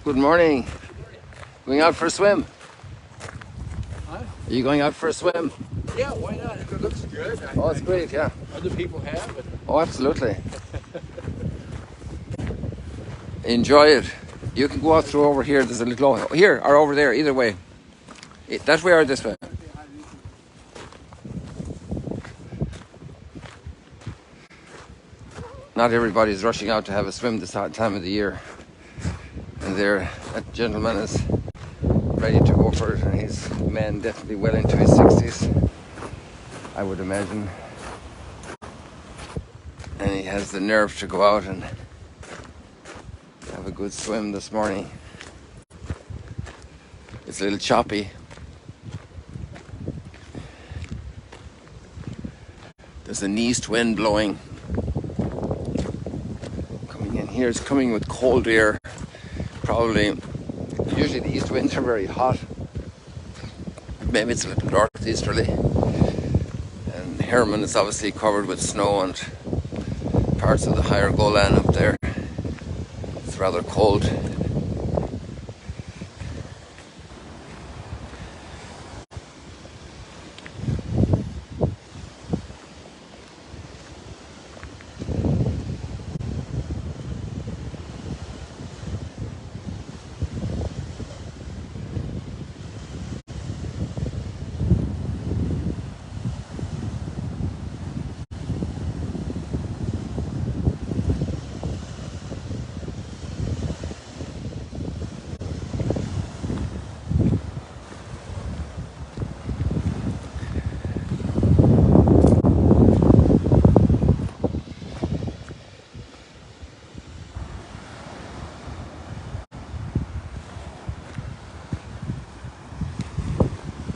Good morning. Going out for a swim? Huh? Are you going out for a swim? Yeah, why not? If it looks good. Oh, it's great, yeah. Other people have it. Oh, absolutely. Enjoy it. You can go out through over here. There's a little here or over there, either way. That way or this way. Not everybody's rushing out to have a swim this time of the year. And there, that gentleman is ready to go for it, and he's a man definitely well into his 60s, I would imagine. And he has the nerve to go out and have a good swim this morning. It's a little choppy. There's an east wind blowing. Coming in here, it's coming with cold air. Probably, usually the east winds are very hot. Maybe it's a little northeasterly. And Herman is obviously covered with snow and parts of the higher Golan up there. It's rather cold.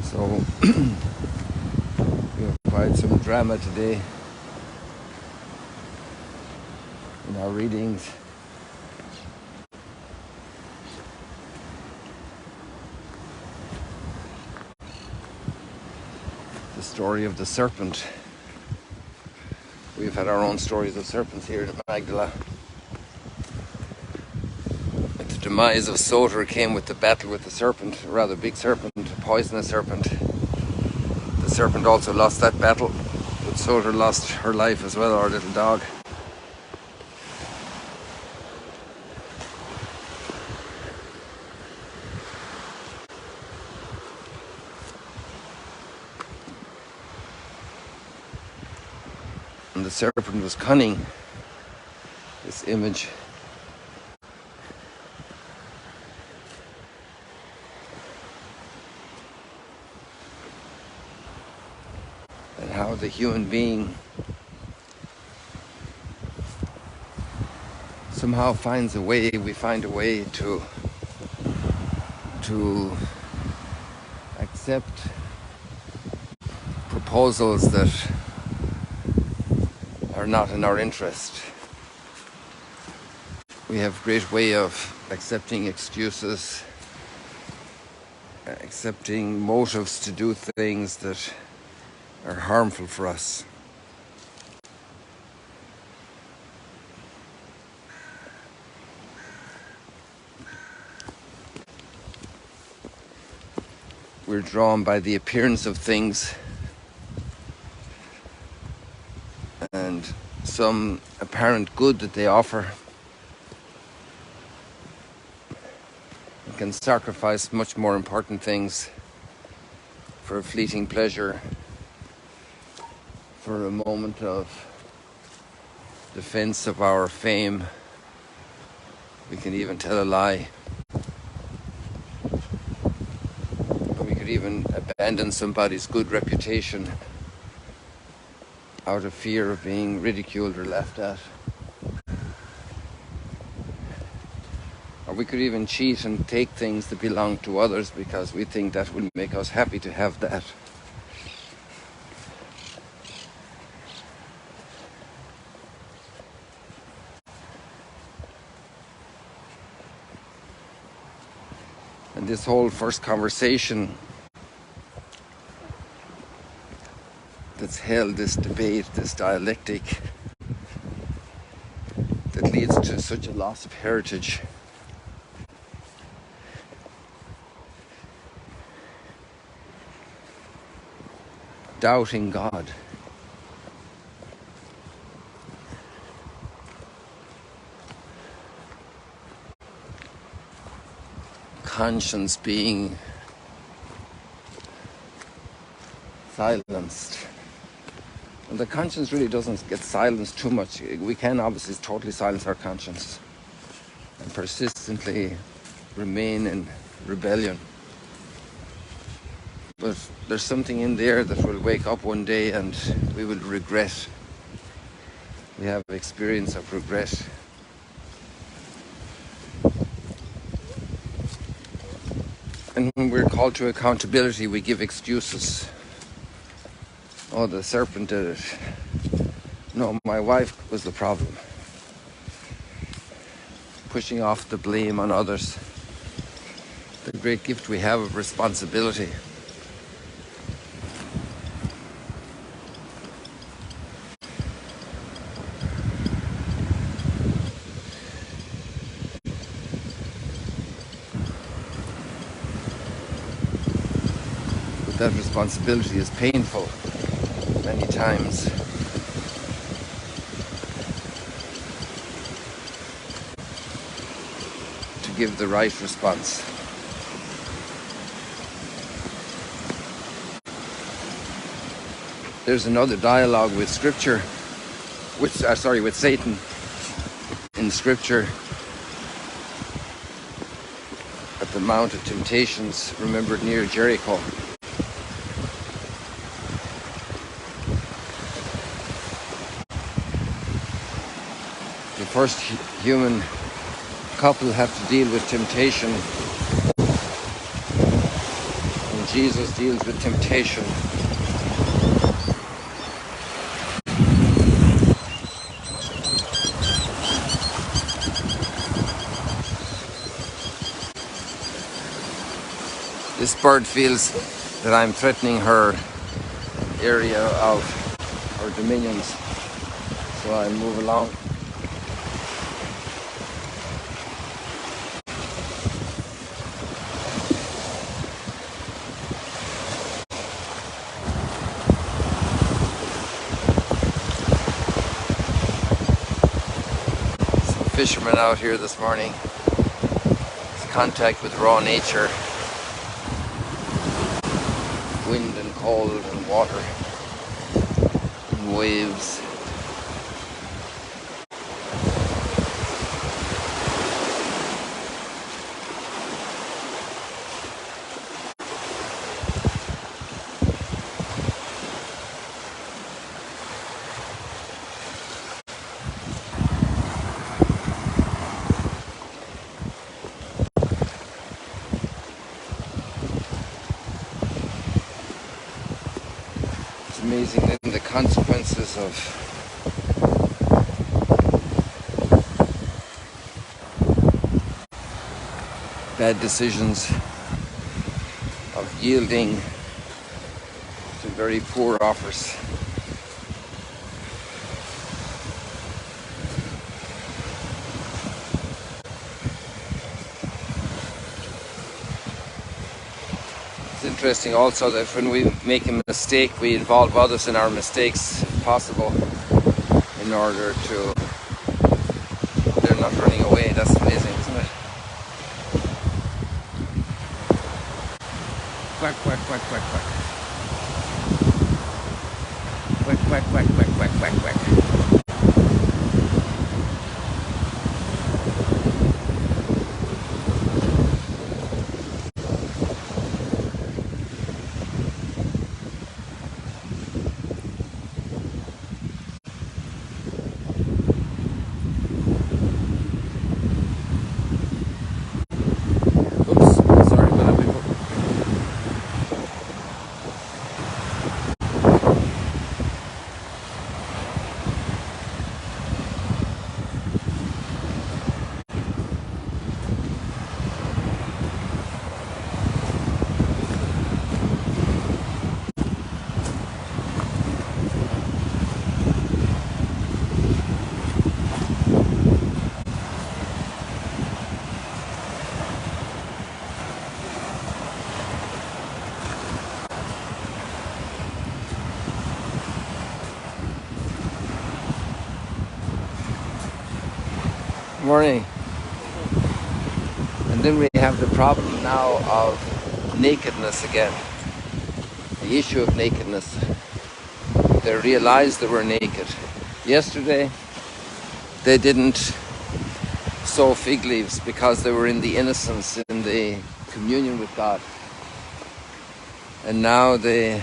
So we have quite some drama today in our readings. The story of the serpent. We've had our own stories of serpents here at Magdala. The demise of Soter came with the battle with the serpent, a rather big serpent, a poisonous serpent. The serpent also lost that battle, but Soter lost her life as well, our little dog. And the serpent was cunning, this image. And how the human being somehow finds a way, we find a way to accept proposals that are not in our interest. We have great way of accepting excuses, accepting motives to do things that are harmful for us. We're drawn by the appearance of things and some apparent good that they offer. We can sacrifice much more important things for a fleeting pleasure, for a moment of defense of our fame. We can even tell a lie. We could even abandon somebody's good reputation out of fear of being ridiculed or laughed at. Or we could even cheat and take things that belong to others because we think that will make us happy to have that. And this whole first conversation that's held, this debate, this dialectic that leads to such a loss of heritage doubting God. Conscience being silenced. And the conscience really doesn't get silenced too much. We can obviously totally silence our conscience and persistently remain in rebellion. But there's something in there that will wake up one day and we will regret. We have experience of regret. And when we're called to accountability, we give excuses. Oh, the serpent did it. No, my wife was the problem. Pushing off the blame on others. The great gift we have of responsibility. But that responsibility is painful many times. To give the right response. There's another dialogue with Scripture, with Satan in Scripture at the Mount of Temptations, remembered near Jericho. The first human couple have to deal with temptation, and Jesus deals with temptation. This bird feels that I'm threatening her area of her dominions, so I move along. Some fishermen out here this morning. It's contact with raw nature. Wind and cold and water and waves. It's amazing that the consequences of bad decisions, of yielding to very poor offers. It's interesting also that when we make a mistake, we involve others in our mistakes, if possible, in order to... They're not running away. That's amazing, isn't it? Quack, quack, quack, quack, quack. Quack, quack, quack, quack, quack, quack, quack. Morning. And then we have the problem now of nakedness again. The issue of nakedness. They realized they were naked. Yesterday, they didn't sew fig leaves because they were in the innocence, in the communion with God. And now they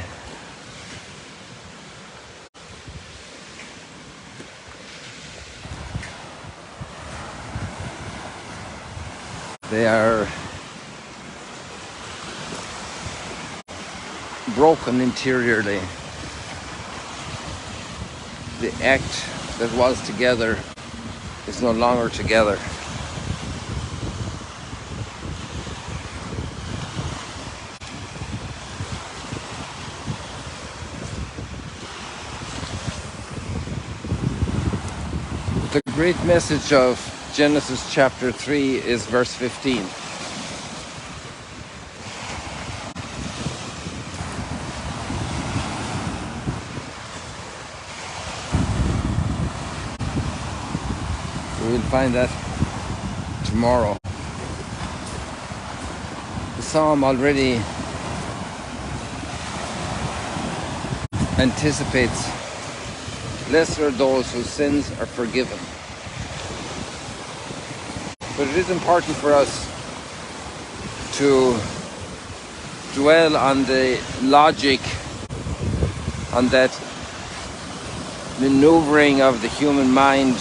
are broken interiorly. The act that was together is no longer together. The great message of Genesis chapter 3 is verse 15. We will find that tomorrow. The psalm already anticipates, blessed are those whose sins are forgiven. But it is important for us to dwell on the logic, on that maneuvering of the human mind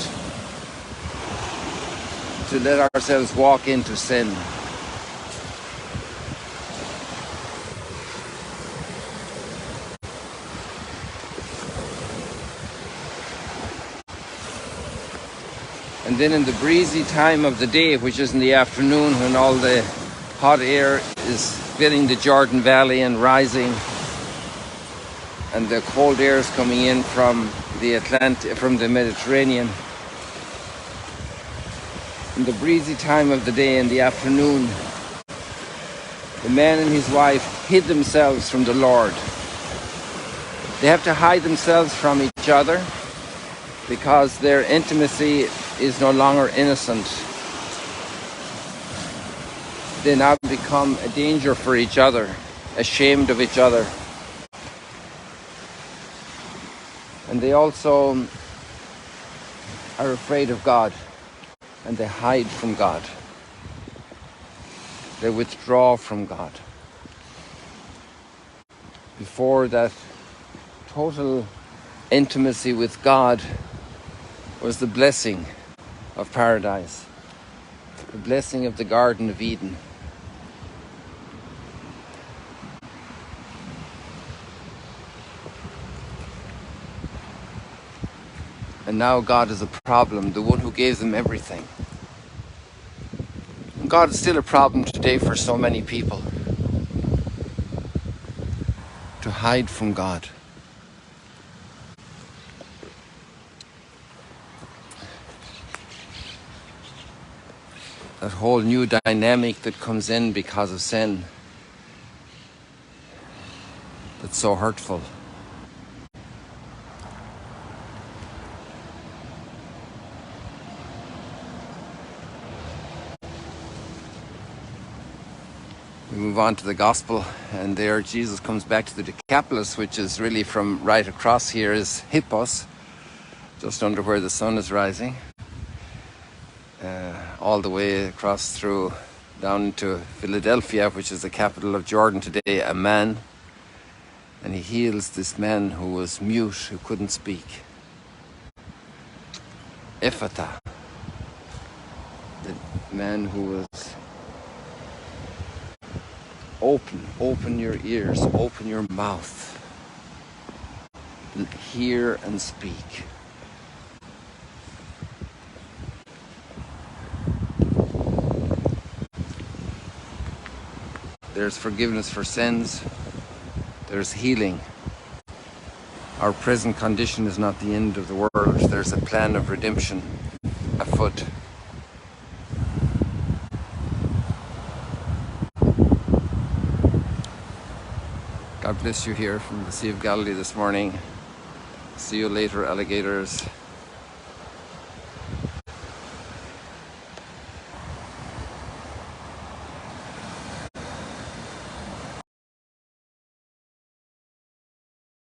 to let ourselves walk into sin. And then in the breezy time of the day, which is in the afternoon when all the hot air is filling the Jordan Valley and rising, and the cold air is coming in from the Mediterranean. In the breezy time of the day in the afternoon, the man and his wife hid themselves from the Lord. They have to hide themselves from each other because their intimacy is no longer innocent. They now become a danger for each other, ashamed of each other. And they also are afraid of God, and they hide from God. They withdraw from God. Before that, total intimacy with God was the blessing of paradise, the blessing of the Garden of Eden. And now God is a problem, the one who gave them everything. And God is still a problem today for so many people. To hide from God. That whole new dynamic that comes in because of sin, that's so hurtful. We move on to the gospel, and there Jesus comes back to the Decapolis, which is really from right across here is Hippos, just under where the sun is rising, all the way across through down to Philadelphia, which is the capital of Jordan today, a man, and he heals this man who was mute, who couldn't speak. Ephata, the man who was open your ears, open your mouth, hear and speak. There's forgiveness for sins, there's healing. Our present condition is not the end of the world. There's a plan of redemption afoot. God bless you here from the Sea of Galilee this morning. See you later, alligators.